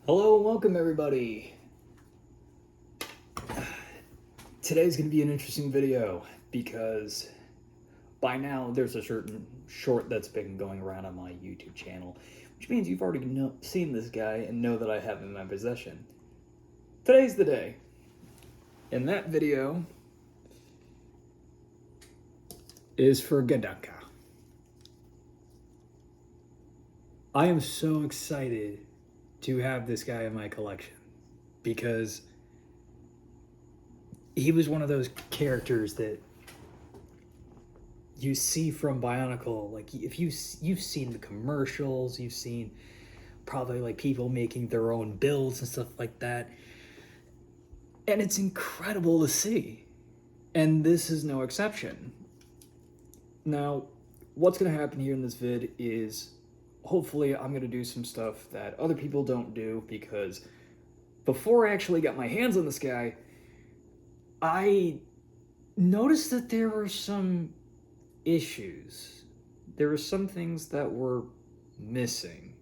Hello and welcome everybody. Today's going to be an interesting video because by now there's a certain short that's been going around on my YouTube channel, which means you've already seen this guy and know that I have him in my possession. Today's the day. And that video is for Gadunka. I am so excited to have this guy in my collection because he was one of those characters that you see from Bionicle. Like, if you've seen the commercials, you've seen probably like people making their own builds and stuff like that, and it's incredible to see, and this is no exception. Now, what's going to happen here in this vid is hopefully I'm going to do some stuff that other people don't do, because before I actually got my hands on this guy, I noticed that there were some issues. There were some things that were missing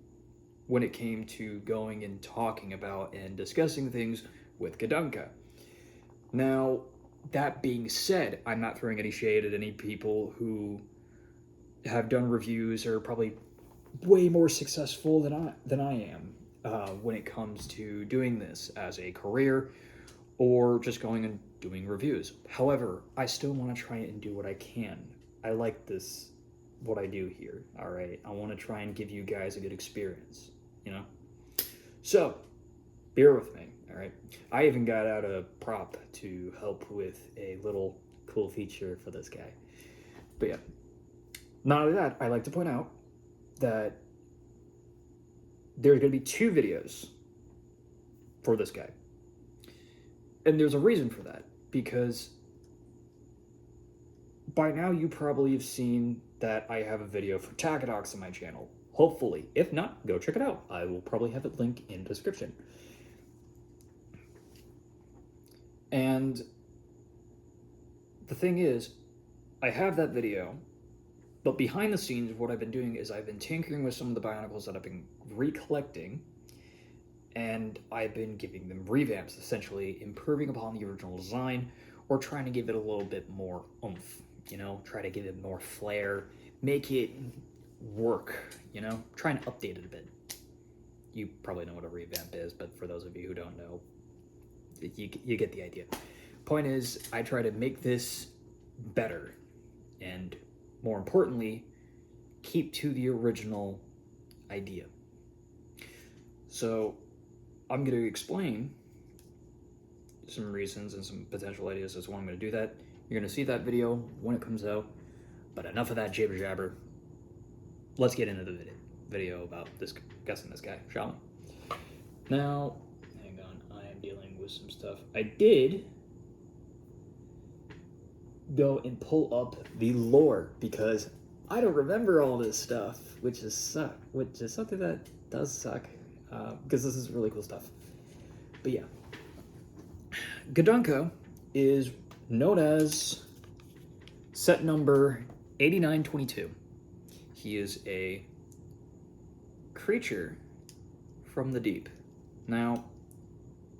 when it came to going and talking about and discussing things with Gadunka. Now, that being said, I'm not throwing any shade at any people who have done reviews or probably way more successful than I am when it comes to doing this as a career or just going and doing reviews. However, I still want to try and do what I can. I like this, what I do here, all right? I want to try and give you guys a good experience, you know? So, bear with me, all right? I even got out a prop to help with a little cool feature for this guy. But yeah, not only that, I like to point out that there's going to be 2 videos for this guy. And there's a reason for that, because by now you probably have seen that I have a video for Takedox on my channel. Hopefully. If not, go check it out. I will probably have it linked in the description. And the thing is, I have that video, but behind the scenes, what I've been doing is I've been tinkering with some of the Bionicles that I've been recollecting, and I've been giving them revamps, essentially improving upon the original design, or trying to give it a little bit more oomph, you know, try to give it more flair, make it work, you know, trying to update it a bit. You probably know what a revamp is, but for those of you who don't know, you get the idea. Point is, I try to make this better, and more importantly, keep to the original idea. So I'm going to explain some reasons and some potential ideas as to why I'm going to do that. You're going to see that video when it comes out, but enough of that jibber jabber. Let's get into the video about discussing this guy, shall we? Now, hang on, I am dealing with some stuff. I did go and pull up the lore because I don't remember all this stuff, which is something that does suck, because this is really cool stuff. But yeah, Gadunka is known as set number 8922. He is a creature from the deep. Now,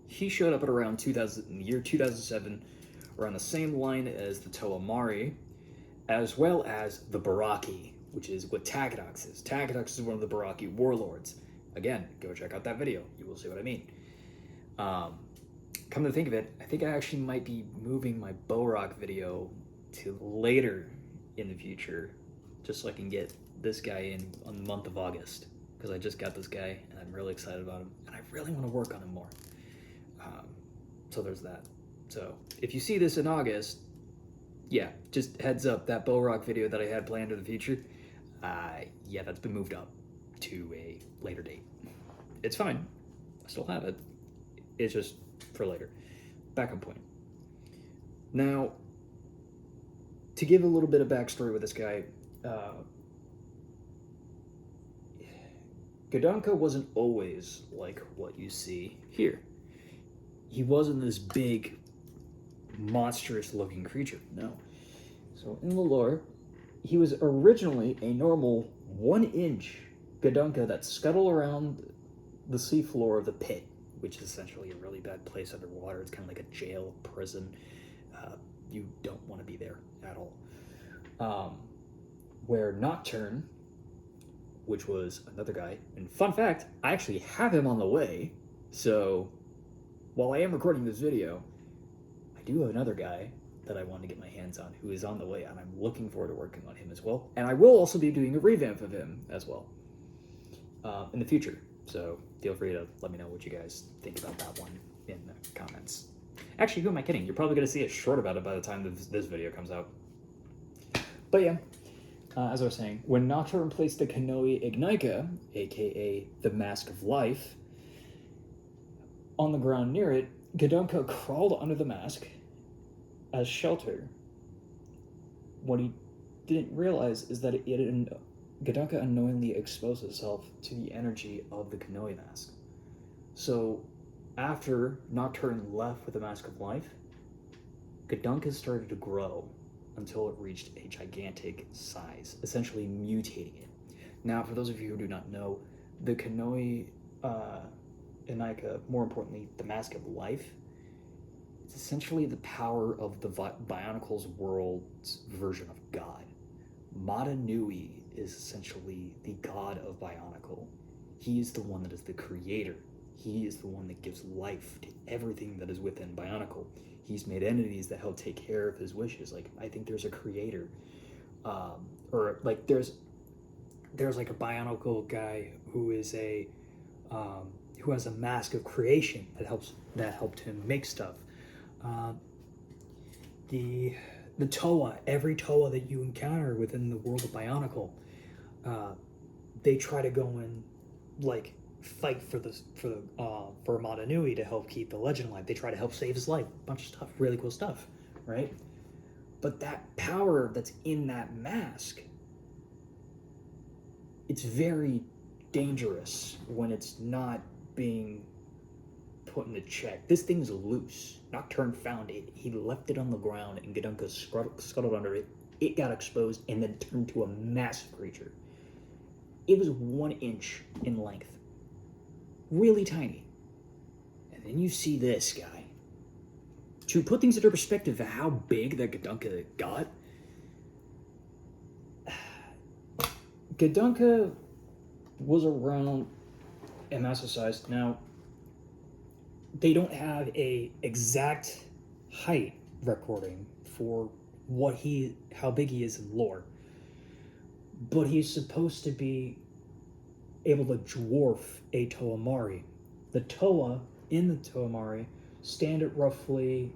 he showed up at around the year 2007, around the same line as the Toamari, as well as the Baraki, which is what Takedox is. Takedox is one of the Baraki warlords. Again, go check out that video. You will see what I mean. Come to think of it, I think I actually might be moving my Borok video to later in the future, just so I can get this guy in on the month of August, because I just got this guy and I'm really excited about him, and I really want to work on him more. So there's that. So if you see this in August, yeah, just heads up, that Borok video that I had planned in the future, yeah, that's been moved up to a later date. It's fine. I still have it. It's just for later. Back on point. Now, to give a little bit of backstory with this guy, Gadunka wasn't always like what you see here. He wasn't this big, monstrous-looking creature, no. So in the lore, he was originally a normal 1-inch Gadunka that scuttled around the seafloor of the pit, which is essentially a really bad place underwater. It's kind of like a jail, prison. You don't want to be there at all. Where Nocturne, which was another guy, and fun fact, I actually have him on the way, so while I am recording this video, I do have another guy that I want to get my hands on who is on the way, and I'm looking forward to working on him as well. And I will also be doing a revamp of him as well in the future. So feel free to let me know what you guys think about that one in the comments. Actually, who am I kidding? You're probably going to see a short about it by the time this video comes out. But yeah, as I was saying, when Nocturne placed the Kanoe Ignika, aka the Mask of Life, on the ground near it, Gadunka crawled under the mask as shelter. What he didn't realize is that Gadunka unknowingly exposed itself to the energy of the Kanoe mask. So after Nocturne left with the Mask of Life, Gadunka started to grow until it reached a gigantic size, essentially mutating it. Now, for those of you who do not know, the Kanoe Ignika, more importantly, the Mask of Life, it's essentially the power of the Bionicle's world's version of God. Mata Nui is essentially the god of Bionicle. He is the one that is the creator. He is the one that gives life to everything that is within Bionicle. He's made entities that help take care of his wishes. Like, I think there's a creator, or like there's like a Bionicle guy who is who has a mask of creation that helped him make stuff. The Toa, every Toa that you encounter within the world of Bionicle, they try to go and like fight for Mata Nui to help keep the legend alive. They try to help save his life. A bunch of stuff, really cool stuff, right? But that power that's in that mask, it's very dangerous when it's not being put into check. This thing's loose. Nocturne found it. He left it on the ground, and Gadunka scuttled under it. It got exposed and then turned to a massive creature. It was 1 inch in length. Really tiny. And then you see this guy. To put things into perspective of how big that Gadunka got, Gadunka was around a massive size. Now, they don't have a exact height recording for how big he is in lore, but he's supposed to be able to dwarf a Toa Mari. The Toa in the Toa Mari stand at roughly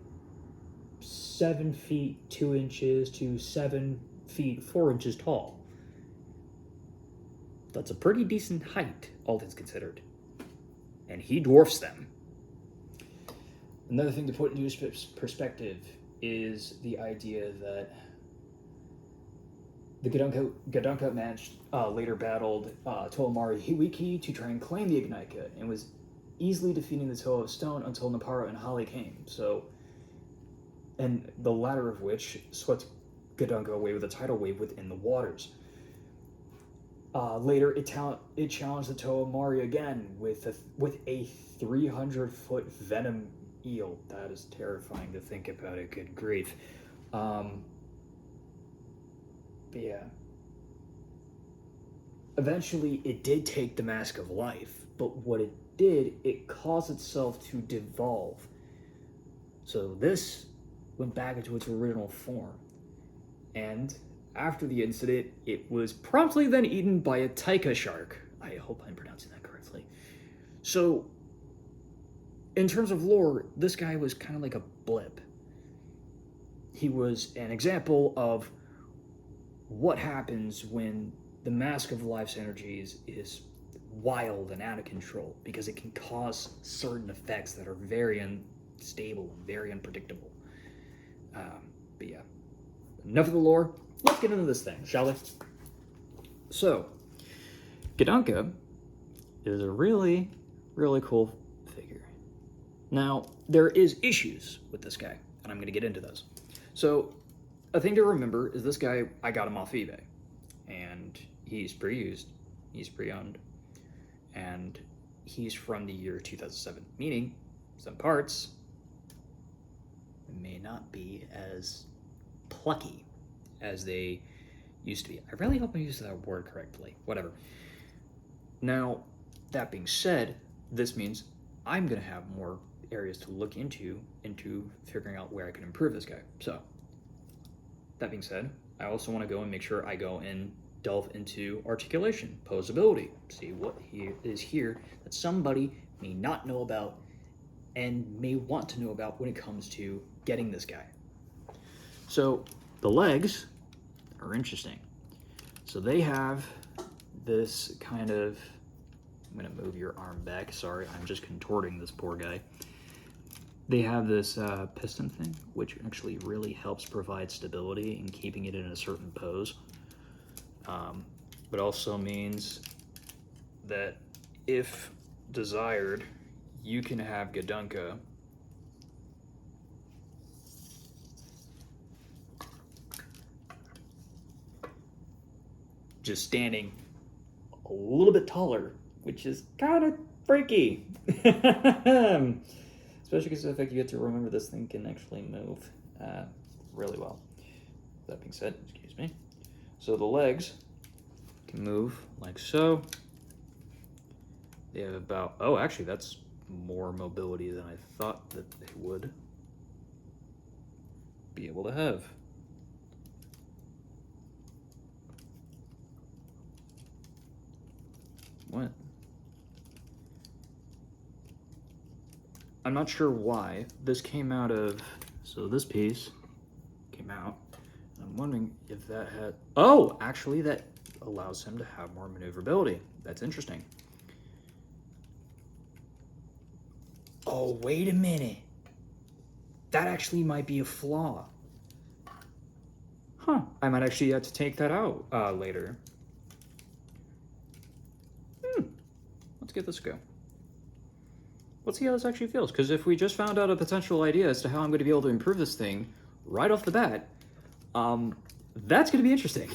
7 feet 2 inches to 7 feet 4 inches tall. That's a pretty decent height, all things considered. And he dwarfs them. Another thing to put into perspective is the idea that the Gadunka match later battled Toa Mari Hiwiki to try and claim the Ignika, and was easily defeating the Toa of Stone until Napara and Holly came. So, and the latter of which swept Gadunka away with a tidal wave within the waters. Later, it challenged the Toa Mari again with a 300-foot venom eel. That is terrifying to think about it. Good grief. But yeah. Eventually, it did take the Mask of Life, but what it did, it caused itself to devolve. So this went back into its original form. And after the incident, it was promptly then eaten by a taika shark. I hope I'm pronouncing that correctly. So, in terms of lore, this guy was kind of like a blip. He was an example of what happens when the Mask of Life's energies is wild and out of control, because it can cause certain effects that are very unstable and very unpredictable. But yeah, enough of the lore. Let's get into this thing, shall we? So, Gadunka is a really, really cool figure. Now, there is issues with this guy, and I'm going to get into those. So, a thing to remember is this guy, I got him off eBay, and he's pre-used, he's pre-owned, and he's from the year 2007, meaning some parts may not be as plucky as they used to be. I really hope I used that word correctly. Whatever. Now, that being said, this means I'm going to have more areas to look into figuring out where I can improve this guy. So, that being said, I also want to go and make sure I go and delve into articulation, posability, see what is here that somebody may not know about and may want to know about when it comes to getting this guy. So the legs are interesting. So they have this kind of, I'm gonna move your arm back, sorry, I'm just contorting this poor guy. They have this piston thing, which actually really helps provide stability in keeping it in a certain pose. But also means that if desired, you can have Gadunka just standing a little bit taller, which is kind of freaky. Especially because of the fact you get to remember this thing can actually move really well. That being said, excuse me. So the legs can move like so. They have about, oh, actually that's more mobility than I thought that they would be able to have. What? I'm not sure why. This came out of, so this piece came out. I'm wondering if that had, oh, actually that allows him to have more maneuverability. That's interesting. Oh, wait a minute. That actually might be a flaw. Huh, I might actually have to take that out later. Let's give this a go. Let's see how this actually feels, because if we just found out a potential idea as to how I'm going to be able to improve this thing right off the bat, that's going to be interesting.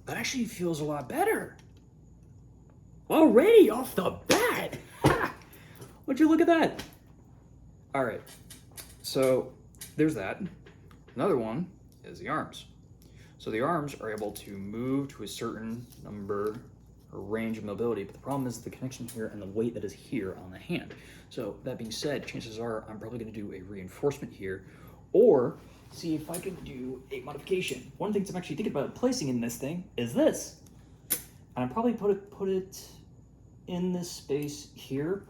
That actually feels a lot better. Already off the bat. Ha! Would you look at that? All right, so there's that. Another one is the arms. So the arms are able to move to a certain number or range of mobility, but the problem is the connection here and the weight that is here on the hand. So that being said, chances are I'm probably going to do a reinforcement here, or see if I can do a modification. One of the things I'm actually thinking about placing in this thing is this. And I'll probably put it in this space here,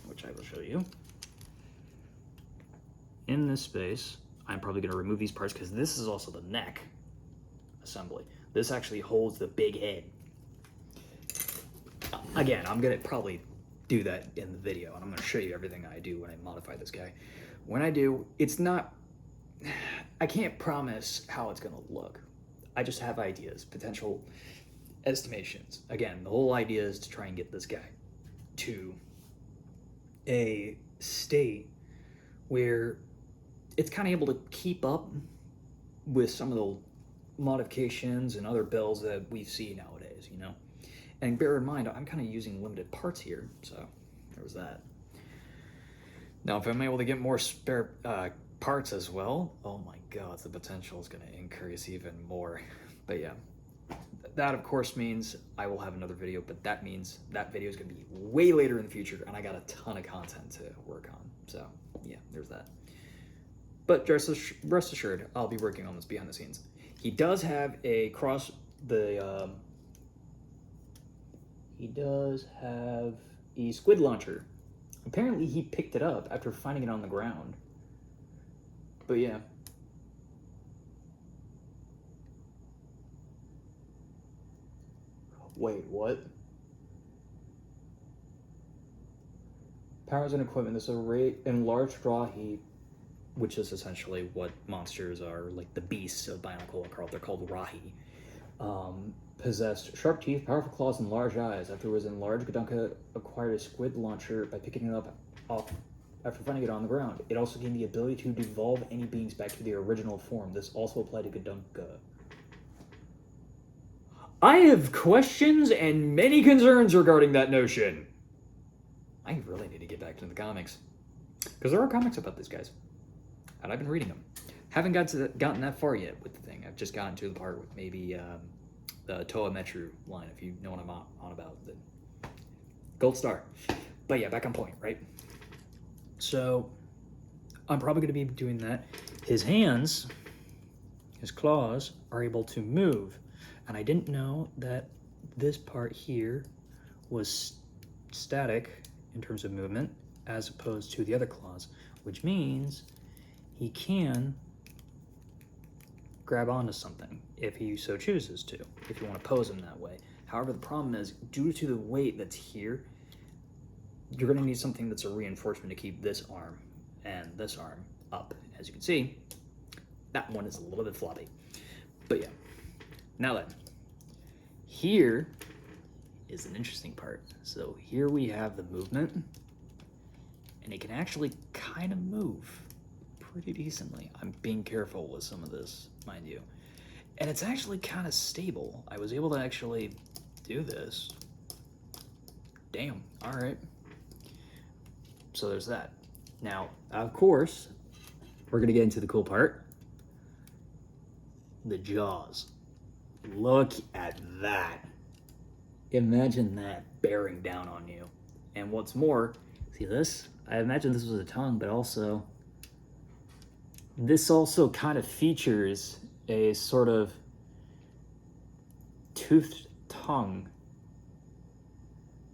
which I will show you. In this space, I'm probably going to remove these parts because this is also the neck assembly. This actually holds the big head. Again, I'm going to probably do that in the video, and I'm going to show you everything I do when I modify this guy. When I do, it's not, I can't promise how it's going to look. I just have ideas, potential estimations. Again, the whole idea is to try and get this guy to a state where it's kind of able to keep up with some of the modifications and other builds that we see nowadays, you know? And bear in mind, I'm kind of using limited parts here, so there was that. Now, if I'm able to get more spare parts as well, oh my god, the potential is going to increase even more. But yeah, that of course means I will have another video, but that means that video is going to be way later in the future, and I got a ton of content to work on. So yeah, there's that. But rest assured, I'll be working on this behind the scenes. He does have a he does have a squid launcher. Apparently he picked it up after finding it on the ground. But yeah. Wait, what? Powers and equipment. This is a rate in large draw heat, which is essentially what monsters are, like the beasts of Bionicle are called. They're called Rahi. Possessed sharp teeth, powerful claws, and large eyes. After it was enlarged, Gadunka acquired a squid launcher by picking it up off after finding it on the ground. It also gained the ability to devolve any beings back to their original form. This also applied to Gadunka. I have questions and many concerns regarding that notion. I really need to get back to the comics. Because there are comics about these guys. And I've been reading them. Haven't gotten that far yet with the thing. I've just gotten to the part with maybe the Toa Metru line, if you know what I'm on about. The Gold Star. But yeah, back on point, right? So, I'm probably going to be doing that. His hands, his claws, are able to move. And I didn't know that this part here was static in terms of movement, as opposed to the other claws, which means he can grab onto something if he so chooses to, if you want to pose him that way. However, the problem is, due to the weight that's here, you're going to need something that's a reinforcement to keep this arm and this arm up. As you can see, that one is a little bit floppy. But yeah, now then, here is an interesting part. So here we have the movement, and it can actually kind of move pretty decently. I'm being careful with some of this, mind you. And it's actually kind of stable. I was able to actually do this. Damn, all right. So there's that. Now, of course, we're gonna get into the cool part. The jaws. Look at that. Imagine that bearing down on you. And what's more, see this? I imagine this was a tongue, but also, this also kind of features a sort of toothed tongue.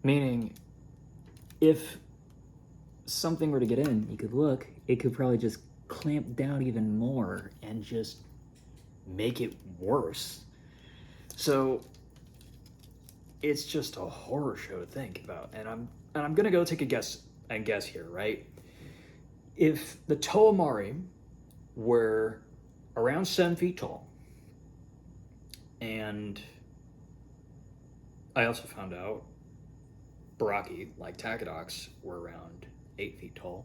Meaning, if something were to get in, you could look, it could probably just clamp down even more and just make it worse. So it's just a horror show to think about. And I'm gonna go take a guess here, right? If the Toamari were around 7 feet tall, and I also found out Baraki, like Takedox, were around 8 feet tall,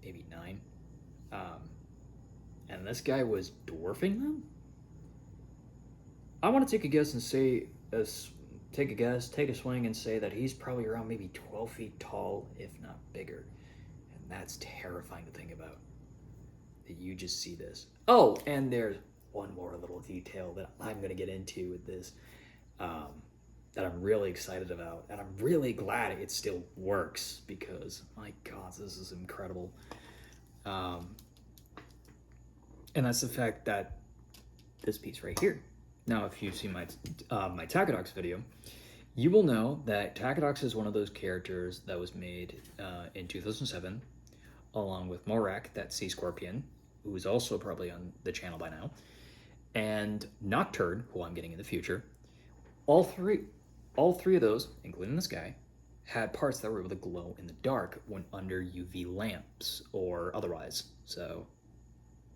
maybe 9, and this guy was dwarfing them. I want to take a guess and say, take a swing and say that he's probably around maybe 12 feet tall, if not bigger, and that's terrifying to think about. That you just see this. Oh, and there's one more little detail that I'm going to get into with this, that I'm really excited about, and I'm really glad it still works, because my God, this is incredible. And that's the fact that this piece right here. Now, if you've seen my Takedox video, you will know that Takedox is one of those characters that was made in 2007, along with Morak, that sea scorpion, who is also probably on the channel by now, and Nocturne, who I'm getting in the future. All three of those, including this guy, had parts that were able to glow in the dark when under UV lamps or otherwise. So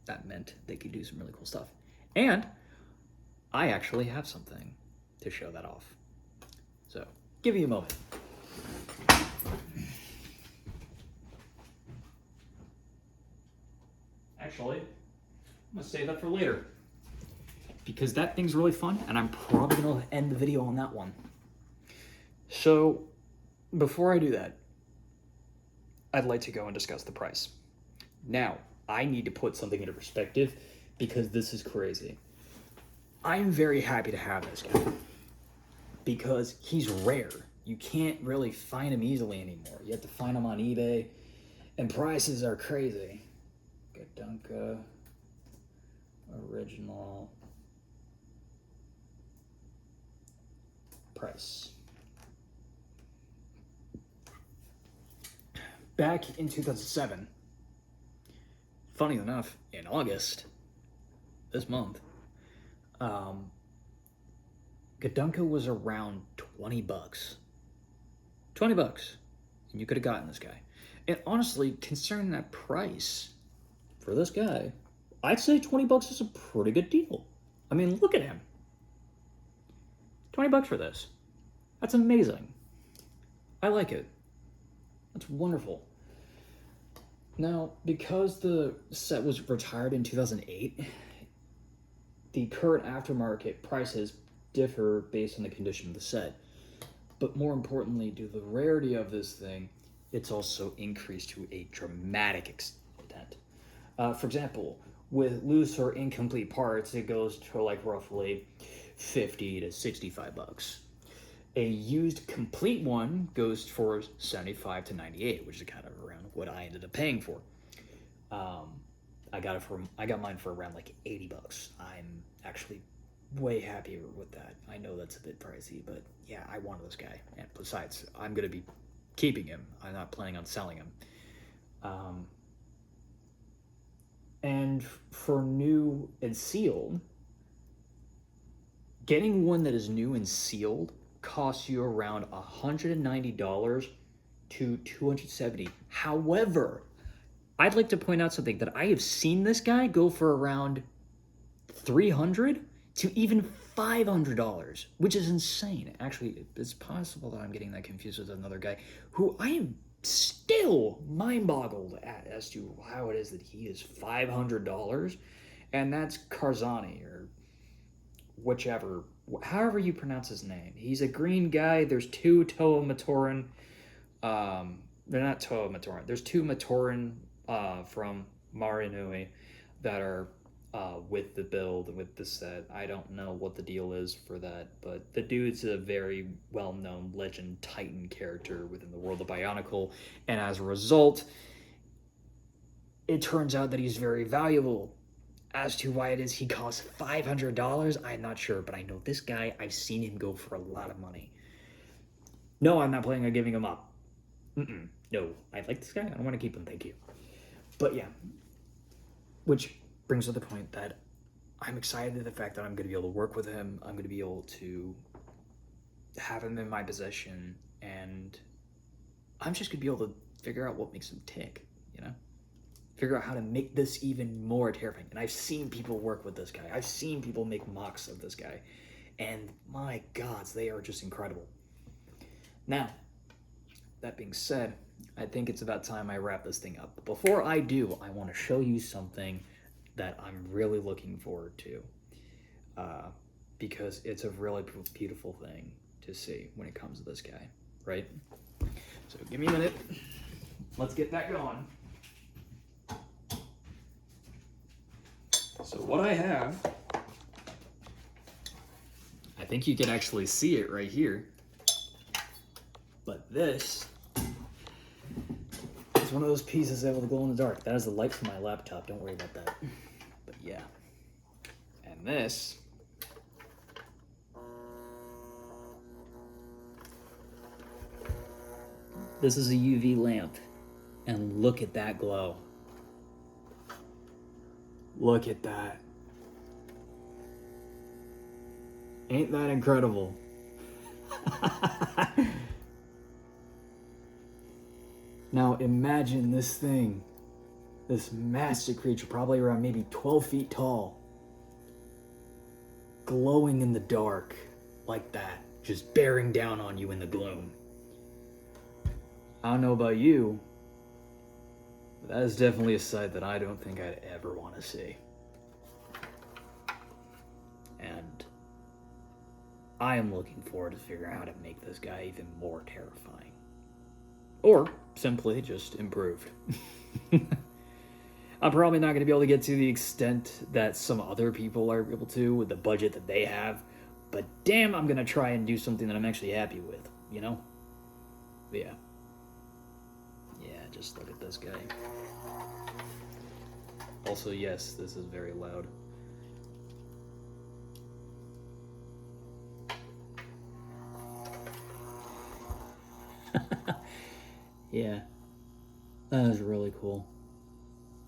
that meant they could do some really cool stuff. And I actually have something to show that off. So give me a moment. Actually, I'm gonna save that for later, because that thing's really fun, and I'm probably gonna end the video on that one. So, before I do that, I'd like to go and discuss the price. Now, I need to put something into perspective, because this is crazy. I'm very happy to have this guy, because he's rare. You can't really find him easily anymore. You have to find him on eBay, and prices are crazy. Gadunka original price. Back in 2007, funny enough, in August, this month, Gadunka was around $20. $20, and you could have gotten this guy. And honestly, considering that price for this guy, I'd say $20 is a pretty good deal. I mean, look at him. $20 for this. That's amazing. I like it. That's wonderful. Now, because the set was retired in 2008, the current aftermarket prices differ based on the condition of the set. But more importantly, due to the rarity of this thing, it's also increased to a dramatic extent. For example, with loose or incomplete parts, it goes to like roughly 50 to 65 bucks. A used complete one goes for 75 to 98, which is kind of around what I ended up paying for. I got mine for around like 80 bucks. I'm actually way happier with that. I know that's a bit pricey, but yeah, I wanted this guy. And besides, I'm going to be keeping him. I'm not planning on selling him. And for new and sealed, getting one that is new and sealed costs you around $190 to $270. However, I'd like to point out something that I have seen this guy go for around $300 to even $500, which is insane. Actually, it's possible that I'm getting that confused with another guy who I am still mind-boggled at as to how it is that he is $500, and that's Karzani, or whichever, however you pronounce his name. He's a green guy. There's two Toa Matoran. They're not Toa Matoran. There's two Matoran from Marinui that are with the build, with the set. I don't know what the deal is for that, but the dude's a very well-known legend titan character within the world of Bionicle, and as a result, it turns out that he's very valuable. As to why it is he costs $500, I'm not sure, but I know this guy, I've seen him go for a lot of money. No, I'm not planning on giving him up. No, I like this guy. I don't want to keep him, thank you. But yeah, which brings to the point that I'm excited at the fact that I'm going to be able to work with him. I'm going to be able to have him in my possession, and I'm just going to be able to figure out what makes him tick, you know? Figure out how to make this even more terrifying. And I've seen people work with this guy. I've seen people make mocks of this guy. And my gods, they are just incredible. Now, that being said, I think it's about time I wrap this thing up. But before I do, I want to show you something that I'm really looking forward to. Because it's a really beautiful thing to see when it comes to this guy, right? So give me a minute. Let's get that going. So what I have, I think you can actually see it right here, but this is one of those pieces able to glow in the dark. That is the light from my laptop, don't worry about that. But yeah, and this is a UV lamp, and look at that glow. Look at that. Ain't that incredible? Now imagine this thing, this massive creature, probably around maybe 12 feet tall, glowing in the dark like that, just bearing down on you in the gloom. I don't know about you, but that is definitely a sight that I don't think I'd ever want to see. And I am looking forward to figuring out how to make this guy even more terrifying. Or simply just improved. I'm probably not going to be able to get to the extent that some other people are able to with the budget that they have. But damn, I'm going to try and do something that I'm actually happy with, you know? But yeah. Yeah, just look at this guy. Also, yes, this is very loud. Yeah, that is really cool.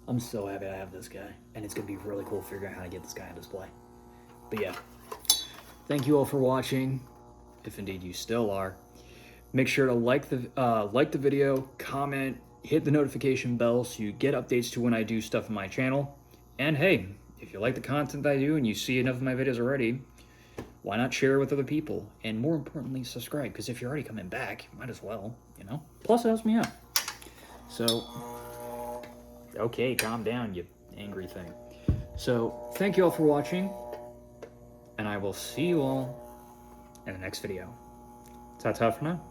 I'm so happy I have this guy, and it's going to be really cool figuring out how to get this guy on display. But yeah, thank you all for watching, if indeed you still are. Make sure to like the video, comment, hit the notification bell so you get updates to when I do stuff on my channel. And hey, if you like the content I do and you see enough of my videos already, why not share it with other people? And more importantly, subscribe, because if you're already coming back, you might as well, you know? Plus, it helps me out. So, okay, calm down, you angry thing. So, thank you all for watching, and I will see you all in the next video. Ta-ta for now.